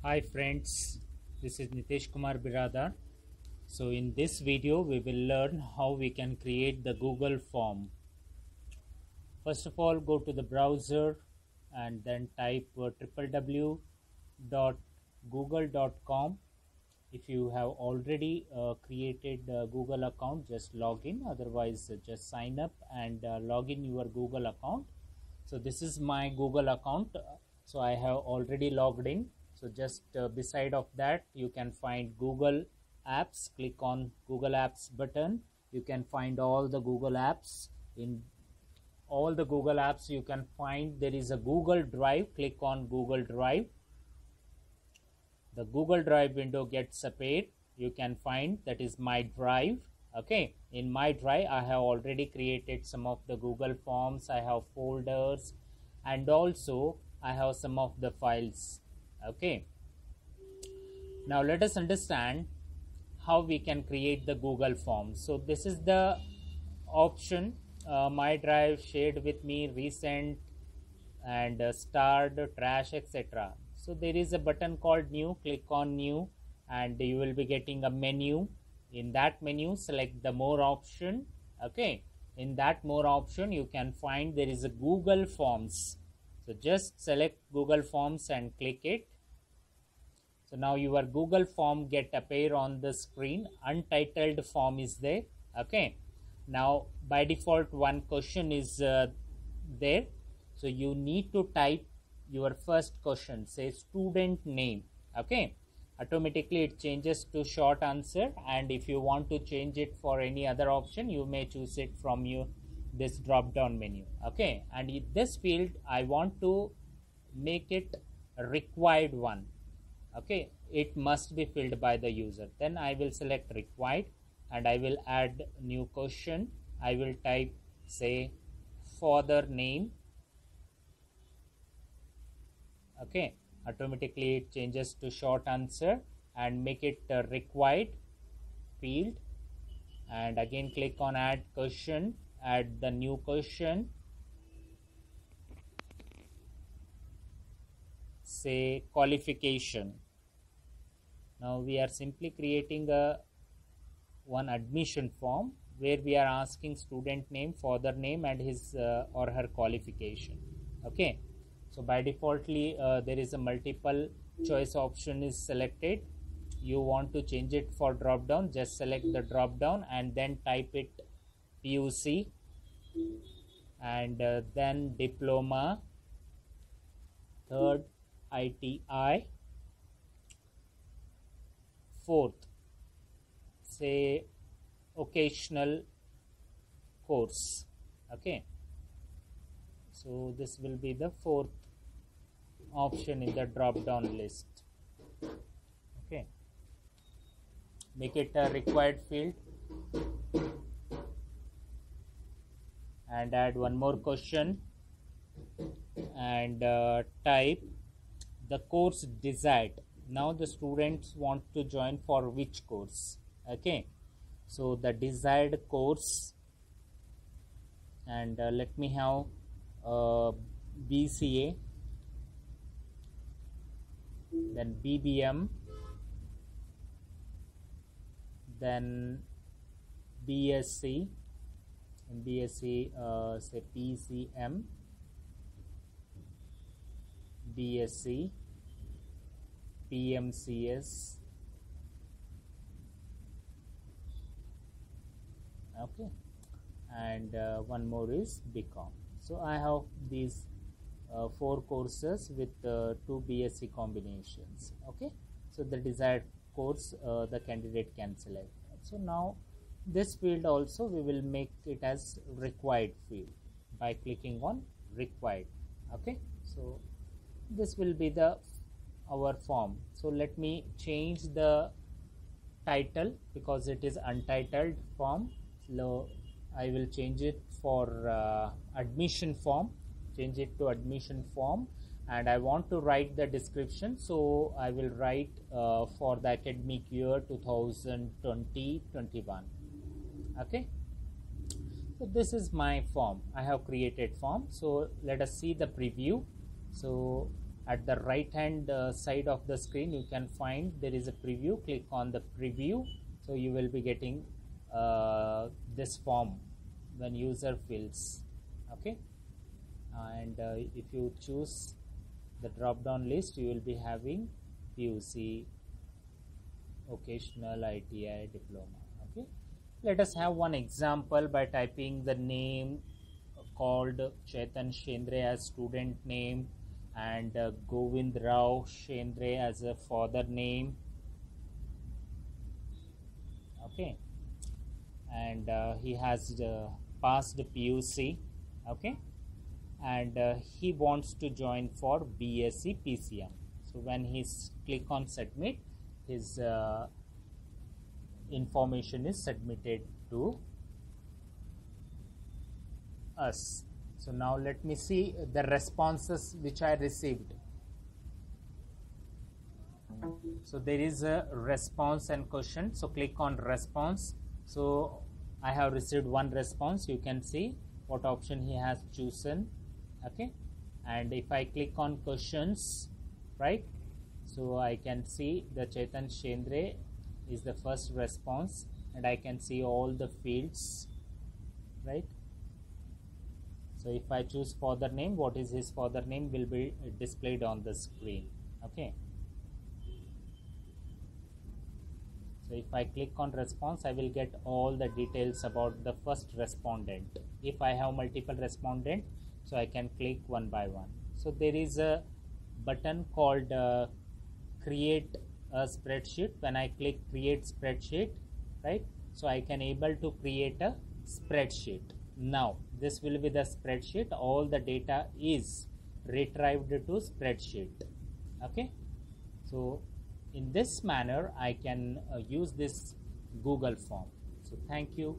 Hi friends, this is Nitesh Kumar Biradar. So in this video we will learn how we can create the Google form. First of all, go to the browser and then type www.google.com. If you have already created a Google account, just log in, otherwise just sign up and log in your Google account. So this is my Google account, so I have already logged in. So just beside of that you can find Google Apps. Click on Google Apps button. You can find all the Google Apps. In all the Google Apps you can find there is a Google Drive. Click on Google Drive. The Google Drive window gets appeared. You can find that is my drive. Okay, in my drive I have already created some of the Google forms. I have folders and also I have some of the files. Okay, now let us understand how we can create the Google form. So this is the option, my drive, shared with me, recent, and starred, trash, etc. So there is a button called new. Click on new and you will be getting a menu. In that menu select the more option. Okay, in that more option you can find there is a Google Forms. So just select Google Forms and click it. So now your Google form get appear on the screen. Untitled form is there. Okay, now by default one question is there. So you need to type your first question, say student name. Okay, automatically it changes to short answer, and if you want to change it for any other option you may choose it from this drop down menu. Okay, and in this field I want to make it required one. Okay, it must be filled by the user. Then I will select required and I will add new question. I will type say father name. Okay, automatically it changes to short answer and make it required field, and again click on add question, add the new question, say qualification. Now we are simply creating a one admission form where we are asking student name, father name, and his or her qualification. Okay, so by defaultly there is a multiple choice option is selected. You want to change it for drop down, just select the drop down and then type it PUC and then diploma, third ITI, fourth say occasional course. Okay, so this will be the fourth option in the drop down list. Okay, make it a required field and add one more question and type the course desired. Now the students want to join for which course. Okay, so the desired course, and let me have BCA, then BBM, then BSc, and BSc say PCM, BSc, PMCS. Okay, and one more is BCom. So I have these 4 courses with 2 BSc combinations. Okay, so the desired course the candidate can select. So now this field also we will make it as required field by clicking on required. Okay, so this will be the our form. So let me change the title because it is untitled form. So I will change it for admission form, change it to admission form, and I want to write the description, so I will write for the academic year 2020-21. Okay, so this is my form. I have created form. So let us see the preview. So At the right hand side of the screen you can find there is a preview. Click on the preview, so you will be getting this form when user fills. Okay, and if you choose the drop down list, you will be having PUC, occasional, ITI, diploma. Okay, let us have one example by typing the name called Chetan Shendre as student name, and Govind Rao Shendre as a father name. Okay, and he has passed PUC. Okay, and he wants to join for BSc PCM. So when he click on submit, his information is submitted to us. So now let me see the responses which I received. So there is a response and question. So click on response. So I have received one response. You can see what option he has chosen. Okay, and if I click on questions, right, so I can see the Chetan Shendre is the first response, and I can see all the fields, right. So if I choose father name, what is his father name will be displayed on the screen. Okay, so if I click on response, I will get all the details about the first respondent. If I have multiple respondent, so I can click one by one. So there is a button called create a spreadsheet. When I click create spreadsheet, right, so I can able to create a spreadsheet. Now this will be the spreadsheet. All the data is retrieved to spreadsheet. Okay, so in this manner I can use this Google form. So thank you.